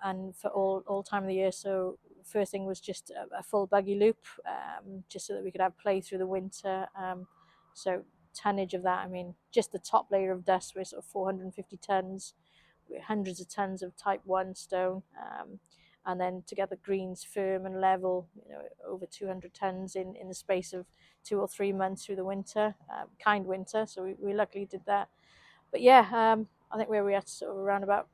and for all time of the year. So first thing was just a full buggy loop, just so that we could have play through the winter. So tonnage of that, I mean, just the top layer of dust was sort of 450 tons, hundreds of tons of type 1 stone, and then to get the greens firm and level, over 200 tons in the space of 2 or 3 months through the winter, kind winter. So we luckily did that. But yeah, I think where we had sort of around about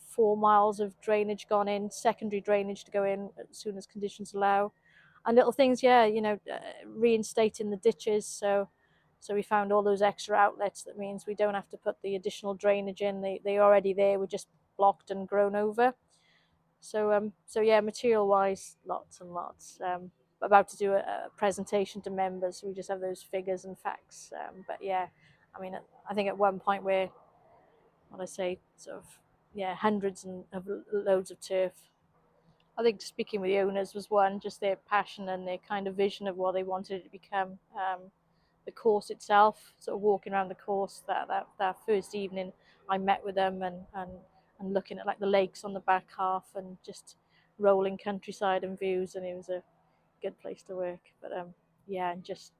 4 miles of drainage gone in, secondary drainage to go in as soon as conditions allow, and little things, reinstating the ditches. So we found all those extra outlets. That means we don't have to put the additional drainage in. They're already there. We're just blocked and grown over. So yeah, material wise, lots and lots. About to do a presentation to members, so we just have those figures and facts. But yeah, I mean, I think at one point we're, what I say, sort of, yeah, hundreds of loads of turf. I think speaking with the owners was one, just their passion and their kind of vision of what they wanted it to become. The course itself, sort of walking around the course, that first evening, I met with them and looking at like the lakes on the back half and just rolling countryside and views, and it was a good place to work. But yeah, and just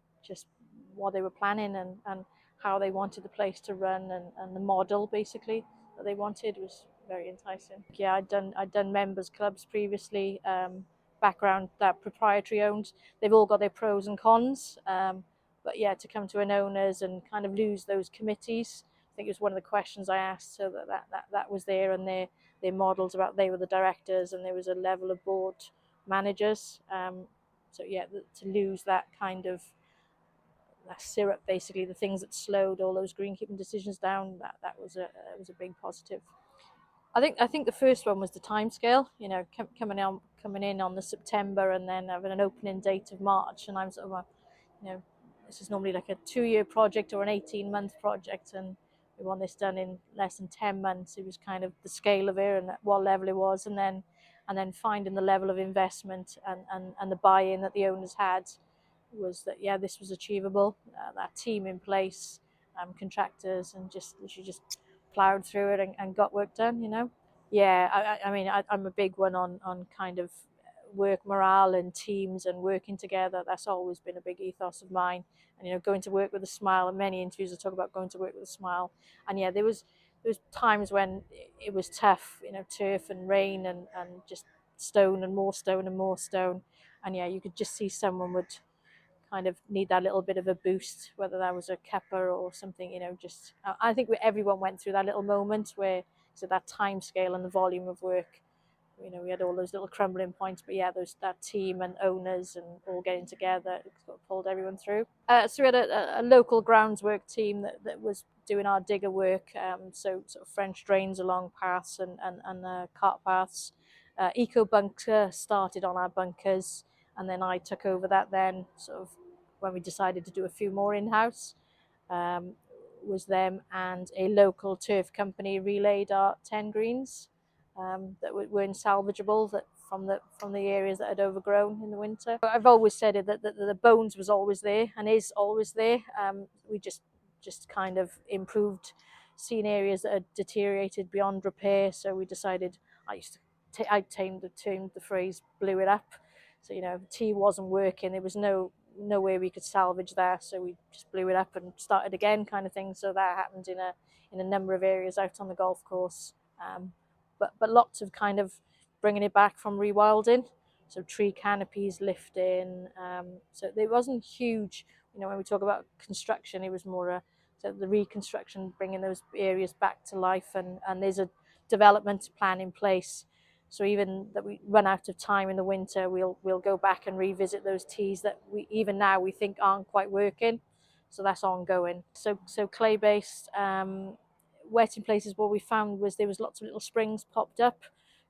what they were planning and how they wanted the place to run, and the model basically that they wanted was very enticing. Yeah, I'd done members clubs previously, background that proprietary owned. They've all got their pros and cons, but yeah, to come to an owners and kind of lose those committees, I think it was one of the questions I asked, so that was there, and their models about they were the directors and there was a level of board managers. So yeah, to lose that kind of that syrup, basically the things that slowed all those greenkeeping decisions down, that was a big positive. I think the first one was the timescale. Coming in on the September and then having an opening date of March, and I'm sort of this is normally like a 2-year project or an 18-month project, and we want this done in less than 10 months. It was kind of the scale of it and at what level it was, and then finding the level of investment and the buy-in that the owners had was that, yeah, this was achievable. That team in place, contractors, and just plowed through it and got work done. Yeah, I mean, I'm a big one on kind of work morale and teams and working together. That's always been a big ethos of mine. And going to work with a smile. In many interviews I talk about going to work with a smile. And yeah, there was times when it was tough, turf and rain and just stone and more stone and more stone. And yeah, you could just see someone would kind of need that little bit of a boost, whether that was a cuppa or something. Just I think everyone went through that little moment where, so that time scale and the volume of work, we had all those little crumbling points, but yeah, that team and owners and all getting together sort of pulled everyone through. So we had a local grounds work team that was doing our digger work, so sort of French drains along paths and cart paths. Eco bunker started on our bunkers, and then I took over that then, sort of when we decided to do a few more in-house. Was them and a local turf company relayed our 10 greens that weren't salvageable, that from the areas that had overgrown in the winter. I've always said it that the bones was always there and is always there. We just kind of improved, seen areas that had deteriorated beyond repair. So we decided, I tamed the phrase blew it up. So the tee wasn't working. There was no way we could salvage that, so we just blew it up and started again, kind of thing. So that happened in a number of areas out on the golf course. But lots of kind of bringing it back from rewilding, so tree canopies lifting. So it wasn't huge. When we talk about construction, it was more so the reconstruction, bringing those areas back to life, and there's a development plan in place. So even that we run out of time in the winter, we'll go back and revisit those tees that we even now we think aren't quite working. So that's ongoing. So clay based, wetting places. What we found was there was lots of little springs popped up.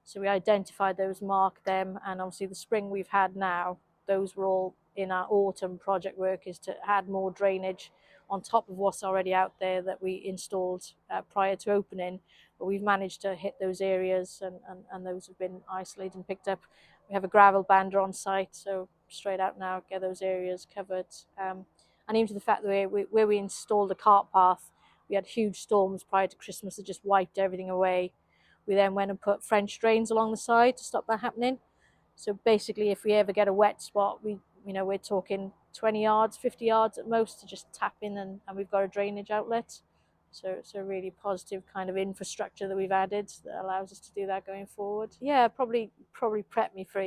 So we identified those, marked them, and obviously the spring we've had now, those were all in our autumn project work, is to add more drainage on top of what's already out there that we installed prior to opening. But we've managed to hit those areas, and those have been isolated and picked up. We have a gravel bander on site, so straight out now, get those areas covered. And even to the fact that where we installed a cart path, we had huge storms prior to Christmas that just wiped everything away. We then went and put French drains along the side to stop that happening. So basically, if we ever get a wet spot, we're talking 20 yards, 50 yards at most to just tap in, and we've got a drainage outlet. So really positive kind of infrastructure that we've added that allows us to do that going forward. Yeah, probably prep me for,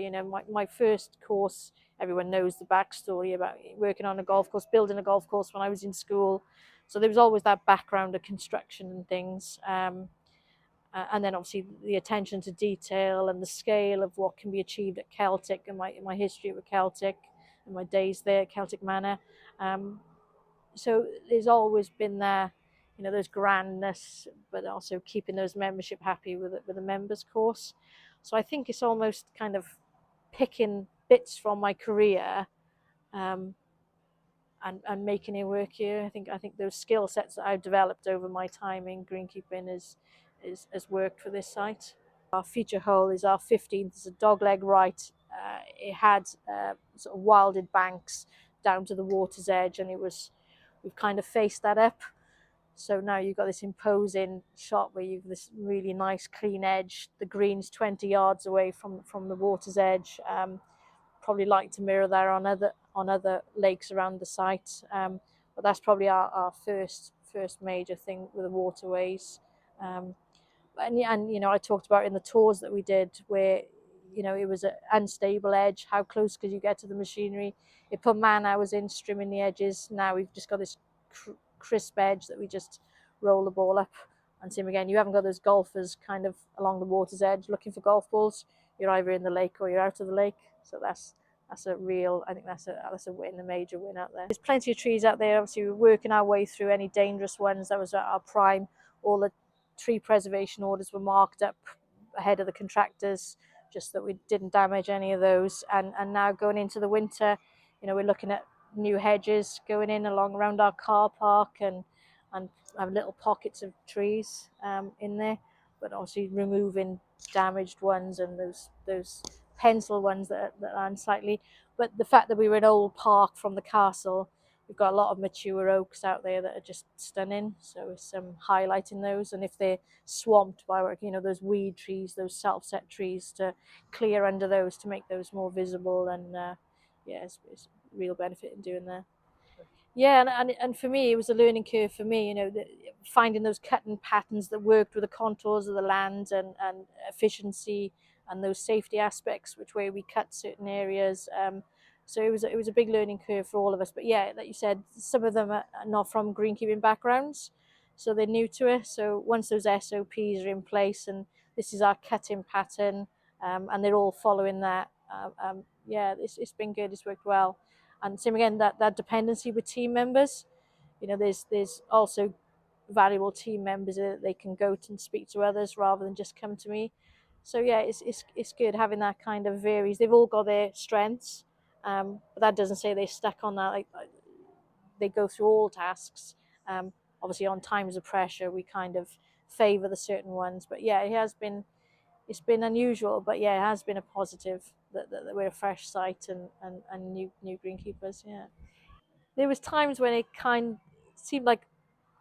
my first course. Everyone knows the backstory about working on a golf course, building a golf course when I was in school. So there was always that background of construction and things. And then obviously the attention to detail and the scale of what can be achieved at Celtic, and my history with Celtic and my days there at Celtic Manor. So there's always been there, those grandness, but also keeping those membership happy with the members course. So I think it's almost kind of picking bits from my career, um, and making it work here. I think those skill sets that I've developed over my time in greenkeeping has worked for this site. Our feature hole is our 15th. It's a dogleg right. It had sort of wilded banks down to the water's edge, and we've kind of faced that up. So now you've got this imposing shot where you've this really nice clean edge. The green's 20 yards away from the water's edge. Probably like to mirror that on other lakes around the site. But that's probably our first major thing with the waterways. And I talked about in the tours that we did where it was an unstable edge. How close could you get to the machinery? It put man hours in trimming the edges. Now we've just got this crisp edge that we just roll the ball up. And same again, you haven't got those golfers kind of along the water's edge looking for golf balls. You're either in the lake or you're out of the lake. So that's a real, I think that's a win, a major win out there. There's plenty of trees out there. Obviously we're working our way through any dangerous ones. That was at our prime. All the tree preservation orders were marked up ahead of the contractors, just that we didn't damage any of those. And now going into the winter, we're looking at new hedges going in along around our car park, and have little pockets of trees in there, but obviously removing damaged ones and those pencil ones that are unsightly. But the fact that we were an old park from the castle, we've got a lot of mature oaks out there that are just stunning. So it's highlighting those, and if they're swamped by those weed trees, those self-set trees, to clear under those to make those more visible. And it's real benefit in doing that. Yeah, and for me, it was a learning curve for me, finding those cutting patterns that worked with the contours of the land, and efficiency and those safety aspects, which way we cut certain areas. So it was a big learning curve for all of us. But yeah, like you said, some of them are not from greenkeeping backgrounds, so they're new to it. So once those SOPs are in place, and this is our cutting pattern, and they're all following that, yeah, it's been good. It's worked well. And same again, that dependency with team members. There's also valuable team members that they can go to and speak to others rather than just come to me. So yeah, it's good having that kind of varies. They've all got their strengths, but that doesn't say they're stuck on that. Like they go through all tasks. Obviously, on times of pressure, we kind of favour the certain ones. But yeah, it's been unusual, but yeah, it has been a positive that we're a fresh site, and new greenkeepers. Yeah, there was times when it kind of seemed like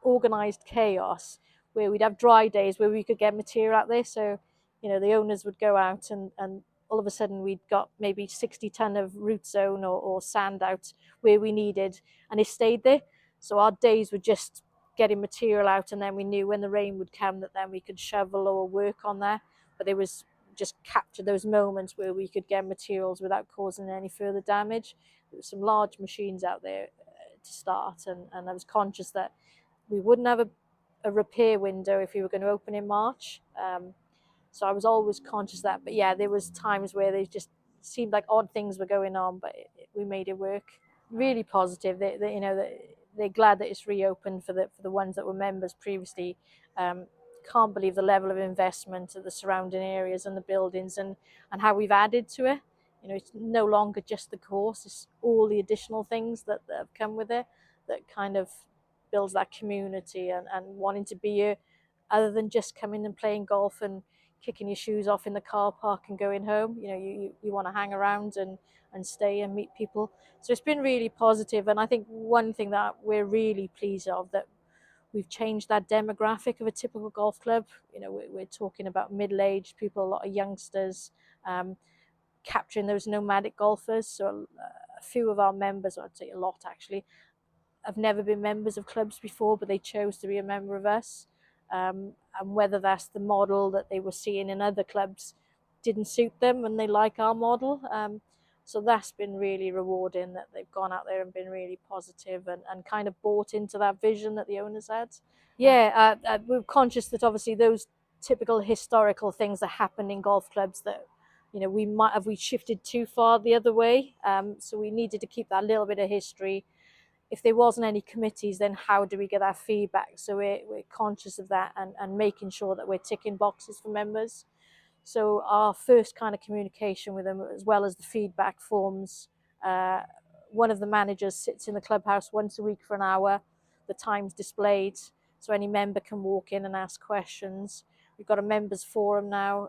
organized chaos, where we'd have dry days where we could get material out there. So the owners would go out, and all of a sudden we'd got maybe 60 ton of root zone or sand out where we needed, and it stayed there. So our days were just getting material out, and then we knew when the rain would come that then we could shovel or work on that. But it was just capture those moments where we could get materials without causing any further damage. There were some large machines out there to start, and I was conscious that we wouldn't have a repair window if we were going to open in March. So I was always conscious of that. But yeah, there was times where they just seemed like odd things were going on, but we made it work. Really positive. They're glad that it's reopened for the ones that were members previously. Can't believe the level of investment of the surrounding areas and the buildings, and how we've added to it. It's no longer just the course; it's all the additional things that have come with it that kind of builds that community, and wanting to be here, other than just coming and playing golf and kicking your shoes off in the car park and going home. You want to hang around and stay and meet people. So it's been really positive, and I think one thing that we're really pleased of, that we've changed that demographic of a typical golf club. You know, we're talking about middle-aged people, a lot of youngsters, capturing those nomadic golfers. So a few of our members, or I'd say a lot actually, have never been members of clubs before, but they chose to be a member of us. And whether that's the model that they were seeing in other clubs didn't suit them and they like our model. So that's been really rewarding, that they've gone out there and been really positive and kind of bought into that vision that the owners had. Yeah, we're conscious that obviously those typical historical things that happen in golf clubs, that, you know, we shifted too far the other way. So we needed to keep that little bit of history. If there wasn't any committees, then how do we get our feedback? So we're conscious of that and making sure that we're ticking boxes for members. So our first kind of communication with them, as well as the feedback forms, one of the managers sits in the clubhouse once a week for an hour. The time's displayed, so any member can walk in and ask questions. We've got a members forum now,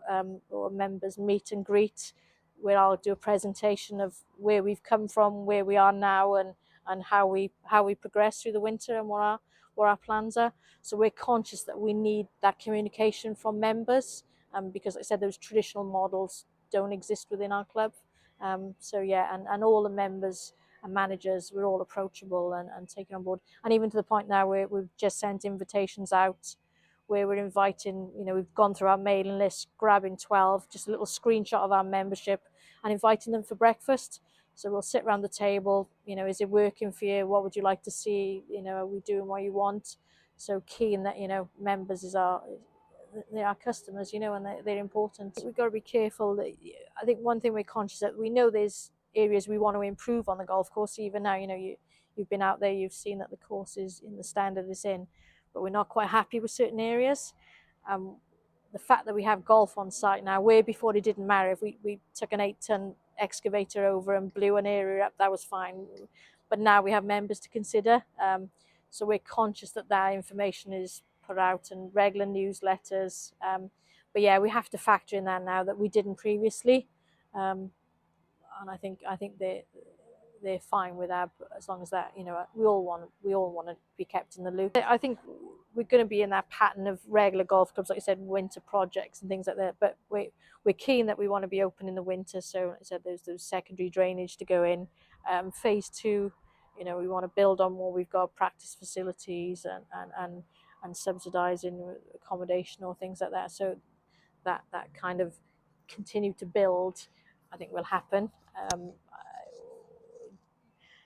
or a members meet and greet, where I'll do a presentation of where we've come from, where we are now, and how we progress through the winter and what our plans are. So we're conscious that we need that communication from members, because, like I said, those traditional models don't exist within our club. So yeah, and all the members and managers, we're all approachable and taken on board. And even to the point now where we've just sent invitations out, where we're inviting, you know, we've gone through our mailing list, grabbing 12, just a little screenshot of our membership, and inviting them for breakfast. So we'll sit around the table, you know, is it working for you? What would you like to see? You know, are we doing what you want? So keen that, you know, members they're our customers, you know, and they're important. We've got to be careful. That, I think one thing we're conscious that we know there's areas we want to improve on the golf course. Even now, you know, you've been out there, you've seen that the course is in the standard it's in, but we're not quite happy with certain areas. The fact that we have golf on site now, where before it didn't matter, if we took an 8-ton excavator over and blew an area up, that was fine. But now we have members to consider. So we're conscious that that information is put out in regular newsletters. But yeah, we have to factor in that now that we didn't previously. And I think they're fine with that, as long as that, you know, we all want to be kept in the loop. I think we're going to be in that pattern of regular golf clubs, like I said, winter projects and things like that. But we're keen that we want to be open in the winter. So like I said, there's those secondary drainage to go in. Phase 2, you know, we want to build on what we've got, practice facilities and subsidising accommodation or things like that. So that kind of continue to build, I think, will happen.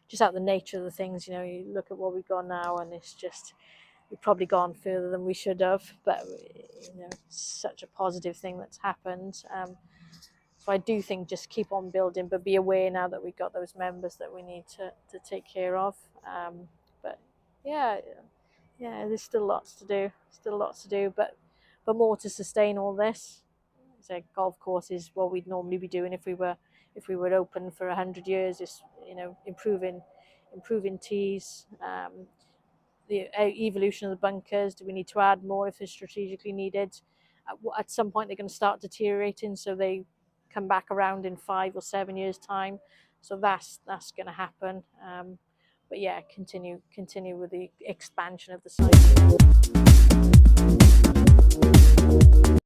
Just out the nature of the things, you know, you look at what we've got now, and it's just, we've probably gone further than we should have, but, you know, it's such a positive thing that's happened. So I do think just keep on building, but be aware now that we've got those members that we need to take care of. But yeah, there's still lots to do, but more to sustain all this. So golf course is what we'd normally be doing if we were open for 100 years. Is, you know, improving tees, the evolution of the bunkers. Do we need to add more if it's strategically needed? At some point they're going to start deteriorating, so they come back around in 5 or 7 years time. So that's going to happen. But yeah, continue with the expansion of the site.